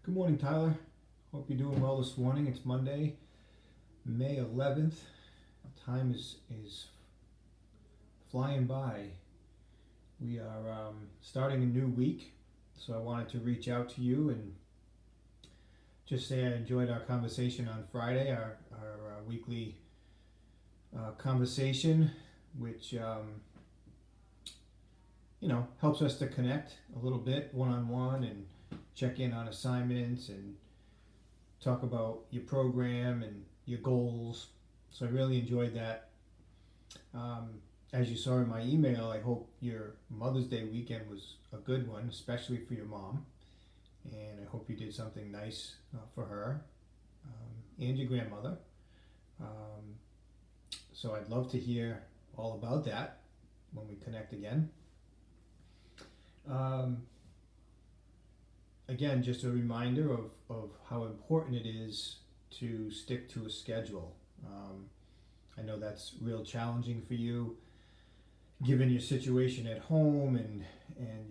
Good morning, Tyler. Hope you're doing well this morning. It's Monday, May 11th. Time is flying by. We are starting a new week, so I wanted to reach out to you and just say I enjoyed our conversation on Friday, our weekly conversation, which helps us to connect a little bit one on one and check in on assignments and talk about your program and your goals. So I really enjoyed that. As you saw in my email, I hope your Mother's Day weekend was a good one, especially for your mom. And I hope you did something nice for her and your grandmother. So I'd love to hear all about that when we connect again. Again, just a reminder of how important it is to stick to a schedule. I know that's real challenging for you, given your situation at home and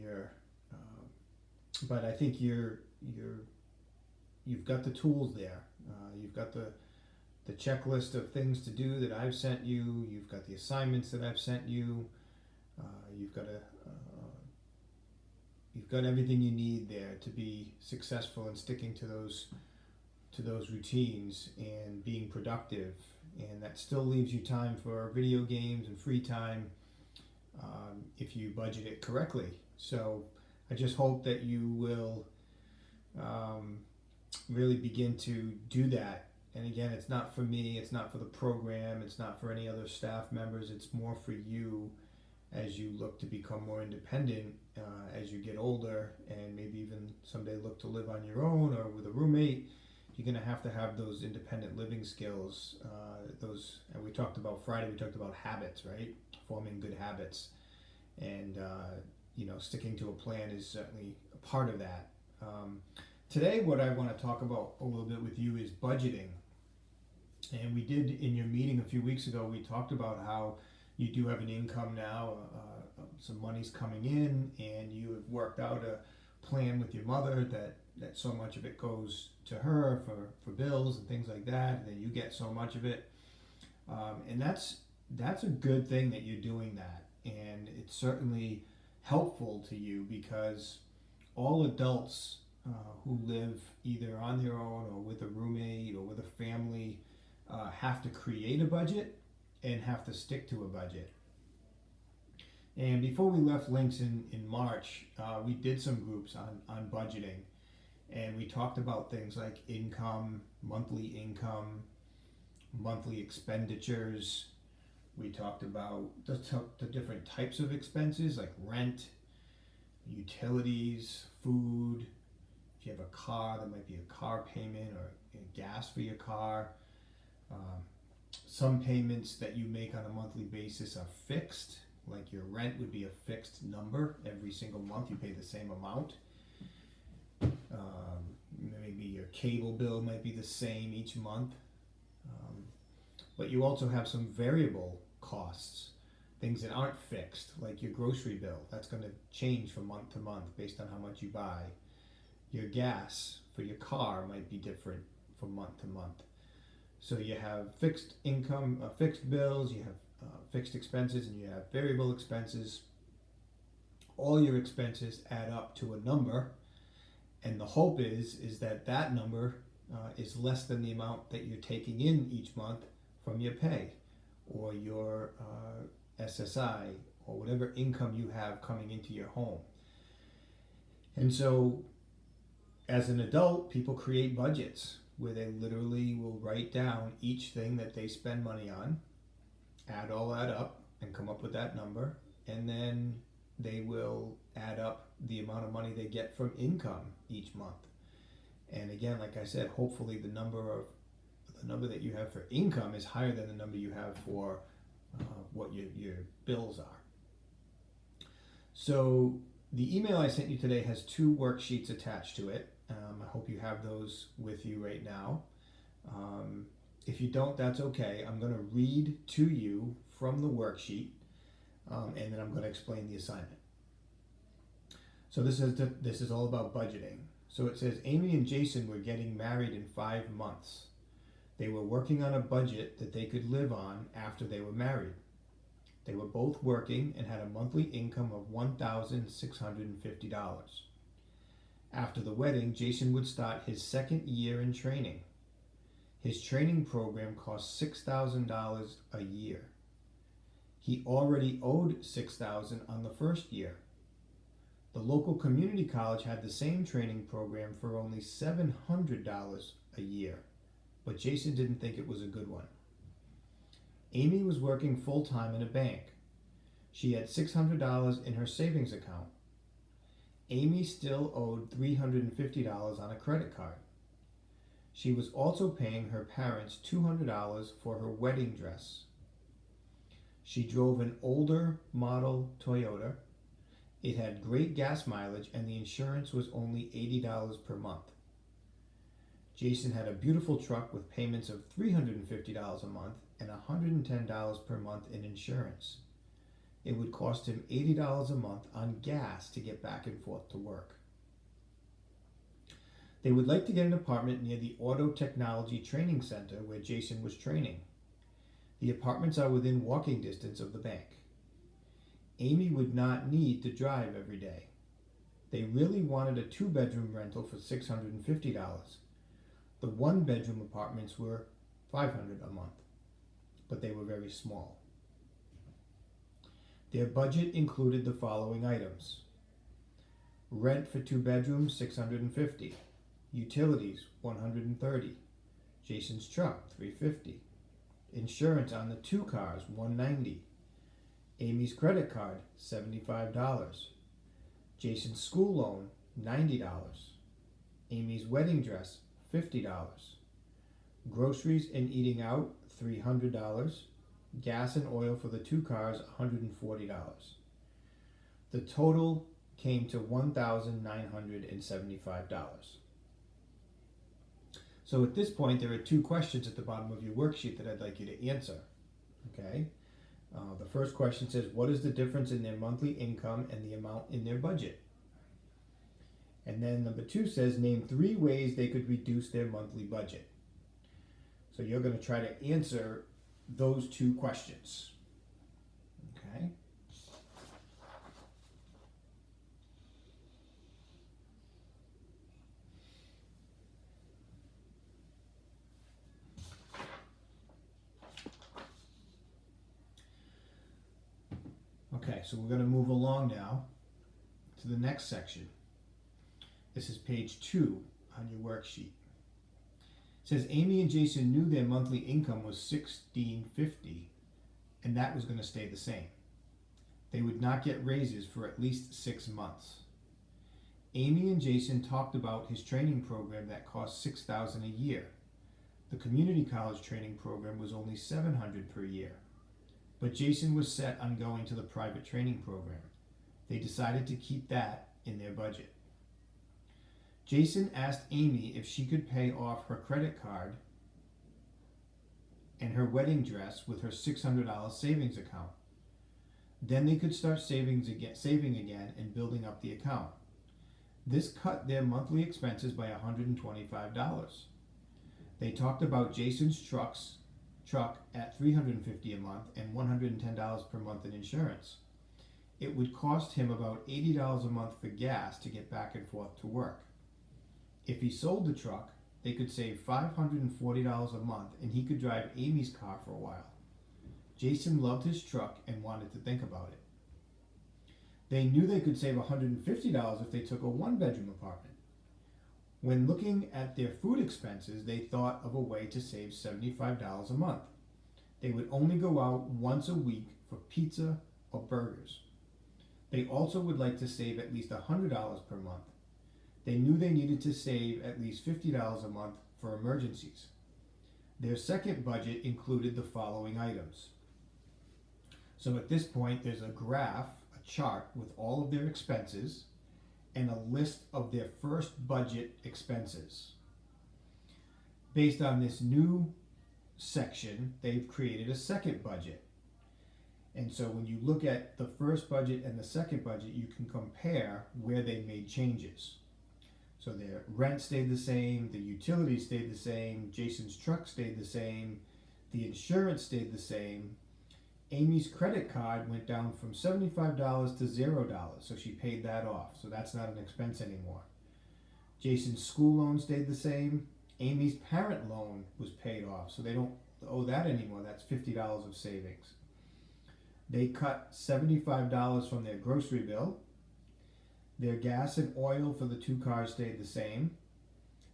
your. But I think you've got the tools there. You've got the checklist of things to do that I've sent you. You've got the assignments that I've sent you. You've got everything you need there to be successful in sticking to those routines and being productive, and that still leaves you time for video games and free time if you budget it correctly. So I just hope that you will really begin to do that. And again, it's not for me, it's not for the program, it's not for any other staff members, it's more for you as you look to become more independent as you get older, and maybe even someday look to live on your own or with a roommate. You're going to have those independent living skills. And we talked about Friday, we talked about habits, right? Forming good habits. And, sticking to a plan is certainly a part of that. Today, what I want to talk about a little bit with you is budgeting. And we did in your meeting a few weeks ago, we talked about how you do have an income now, some money's coming in, and you have worked out a plan with your mother that so much of it goes to her for bills and things like that, and then you get so much of it. And that's a good thing that you're doing that. And it's certainly helpful to you because all adults who live either on their own or with a roommate or with a family have to create a budget and have to stick to a budget. And before we left Links in March, we did some groups on budgeting, and we talked about things like income, monthly expenditures. We talked about the different types of expenses like rent, utilities, food. If you have a car, there might be a car payment or gas for your car. Some payments that you make on a monthly basis are fixed, like your rent would be a fixed number. Every single month you pay the same amount. Maybe your cable bill might be the same each month. But you also have some variable costs, things that aren't fixed, like your grocery bill. That's going to change from month to month based on how much you buy. Your gas for your car might be different from month to month. So you have fixed income, fixed bills, you have fixed expenses, and you have variable expenses. All your expenses add up to a number, and the hope is that number is less than the amount that you're taking in each month from your pay or your SSI or whatever income you have coming into your home. And so as an adult, people create budgets where they literally will write down each thing that they spend money on, add all that up, and come up with that number, and then they will add up the amount of money they get from income each month. And again, like I said, hopefully the number that you have for income is higher than the number you have for what your bills are. So the email I sent you today has 2 worksheets attached to it. I hope you have those with you right now. If you don't, that's okay. I'm going to read to you from the worksheet, and then I'm going to explain the assignment. So this is all about budgeting. So it says Amy and Jason were getting married in 5 months. They were working on a budget that they could live on after they were married. They were both working and had a monthly income of $1,650. After the wedding, Jason would start his second year in training. His training program cost $6,000 a year. He already owed $6,000 on the first year. The local community college had the same training program for only $700 a year, but Jason didn't think it was a good one. Amy was working full-time in a bank. She had $600 in her savings account. Amy still owed $350 on a credit card. She was also paying her parents $200 for her wedding dress. She drove an older model Toyota. It had great gas mileage and the insurance was only $80 per month. Jason had a beautiful truck with payments of $350 a month and $110 per month in insurance. It would cost him $80 a month on gas to get back and forth to work. They would like to get an apartment near the Auto Technology Training Center where Jason was training. The apartments are within walking distance of the bank. Amy would not need to drive every day. They really wanted a 2-bedroom rental for $650. The 1-bedroom apartments were $500 a month, but they were very small. Their budget included the following items: rent for 2 bedrooms, $650. Utilities, $130. Jason's truck, $350. Insurance on the 2 cars, $190. Amy's credit card, $75. Jason's school loan, $90. Amy's wedding dress, $50. Groceries and eating out, $300. Gas and oil for the 2 cars, $140. The total came to $1,975. So at this point, there are 2 questions at the bottom of your worksheet that I'd like you to answer. Okay? The first question says, what is the difference in their monthly income and the amount in their budget? And then number 2 says, name 3 ways they could reduce their monthly budget. So you're going to try to answer those 2 questions. Okay? Okay, so we're going to move along now to the next section. This is page 2 on your worksheet. It says Amy and Jason knew their monthly income was $1,650 and that was going to stay the same. They would not get raises for at least 6 months. Amy and Jason talked about his training program that cost $6,000 a year. The community college training program was only $700 per year. But Jason was set on going to the private training program. They decided to keep that in their budget. Jason asked Amy if she could pay off her credit card and her wedding dress with her $600 savings account. Then they could start saving again and building up the account. This cut their monthly expenses by $125. They talked about Jason's truck at $350 a month and $110 per month in insurance. It would cost him about $80 a month for gas to get back and forth to work. If he sold the truck, they could save $540 a month and he could drive Amy's car for a while. Jason loved his truck and wanted to think about it. They knew they could save $150 if they took a 1-bedroom apartment. When looking at their food expenses, they thought of a way to save $75 a month. They would only go out once a week for pizza or burgers. They also would like to save at least $100 per month. They knew they needed to save at least $50 a month for emergencies. Their second budget included the following items. So at this point, there's a graph, a chart with all of their expenses and a list of their first budget expenses. Based on this new section, they've created a second budget. And so when you look at the first budget and the second budget, you can compare where they made changes. So their rent stayed the same, the utilities stayed the same, Jason's truck stayed the same, the insurance stayed the same. Amy's credit card went down from $75 to $0, so she paid that off. So that's not an expense anymore. Jason's school loan stayed the same. Amy's parent loan was paid off, so they don't owe that anymore. That's $50 of savings. They cut $75 from their grocery bill. Their gas and oil for the 2 cars stayed the same,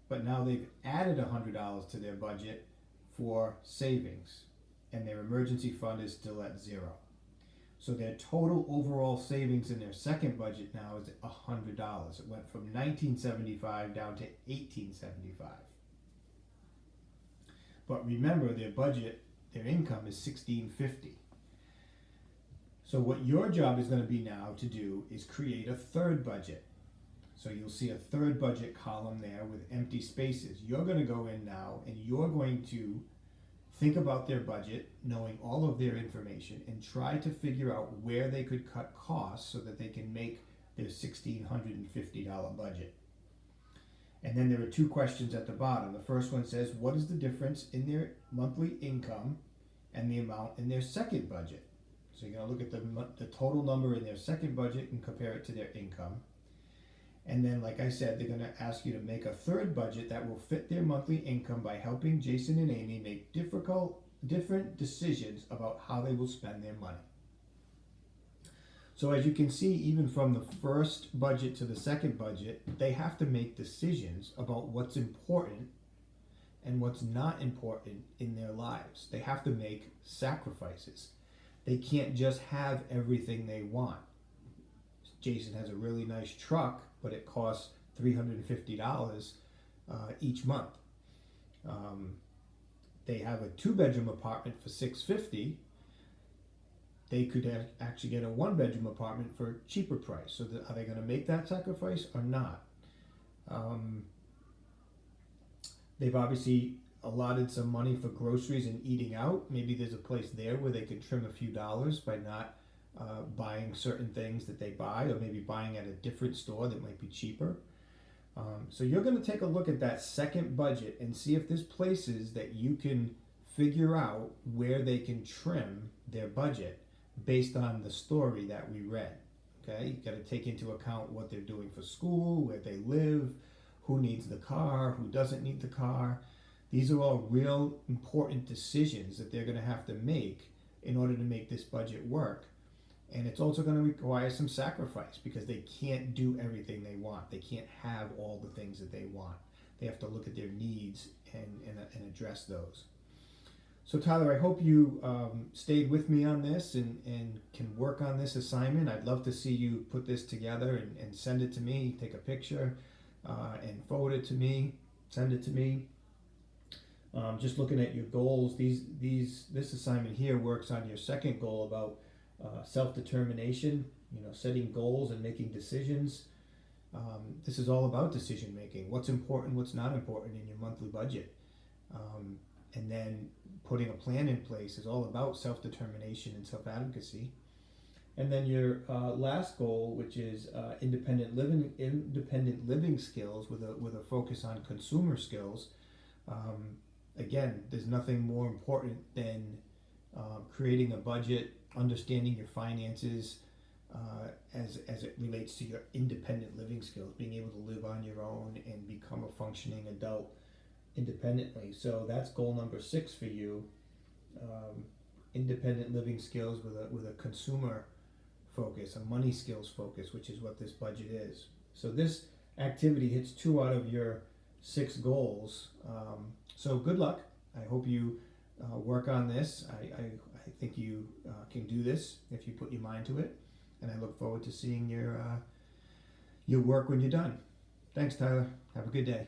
but now they've added $100 to their budget for savings, and their emergency fund is still at 0. So their total overall savings in their second budget now is $100. It went from $19.75 down to $18.75. But remember, their budget, their income is $16.50. So what your job is going to be now to do is create a third budget. So you'll see a third budget column there with empty spaces. You're going to go in now and you're going to think about their budget, knowing all of their information, and try to figure out where they could cut costs so that they can make their $1,650 budget. And then there are 2 questions at the bottom. The first one says, what is the difference in their monthly income and the amount in their second budget? So you're going to look at the total number in their second budget and compare it to their income. And then, like I said, they're going to ask you to make a third budget that will fit their monthly income by helping Jason and Amy make different decisions about how they will spend their money. So as you can see, even from the first budget to the second budget, they have to make decisions about what's important and what's not important in their lives. They have to make sacrifices. They can't just have everything they want. Jason has a really nice truck, but it costs $350 each month. They have a 2-bedroom apartment for $650. They could actually get a 1-bedroom apartment for a cheaper price. So are they going to make that sacrifice or not? They've obviously allotted some money for groceries and eating out. Maybe there's a place there where they could trim a few dollars by not buying certain things that they buy, or maybe buying at a different store that might be cheaper. So you're going to take a look at that second budget and see if there's places that you can figure out where they can trim their budget based on the story that we read. Okay, you've got to take into account what they're doing for school, where they live, who needs the car, who doesn't need the car. These are all real important decisions that they're going to have to make in order to make this budget work. And it's also going to require some sacrifice because they can't do everything they want. They can't have all the things that they want. They have to look at their needs and address those. So Tyler, I hope you stayed with me on this and can work on this assignment. I'd love to see you put this together and send it to me. Take a picture and forward it to me. Send it to me. Just looking at your goals, this assignment here works on your second goal about self-determination, setting goals and making decisions. This is all about decision making. What's important, what's not important in your monthly budget. And then putting a plan in place is all about self-determination and self-advocacy. And then your last goal, which is independent living skills with a focus on consumer skills. Again, there's nothing more important than creating a budget, understanding your finances as it relates to your independent living skills, being able to live on your own and become a functioning adult independently. So that's goal number 6 for you, independent living skills with a consumer focus, a money skills focus, which is what this budget is. So this activity hits 2 out of your 6 goals. So good luck. I hope you work on this. I think you can do this if you put your mind to it, and I look forward to seeing your work when you're done. Thanks, Tyler. Have a good day.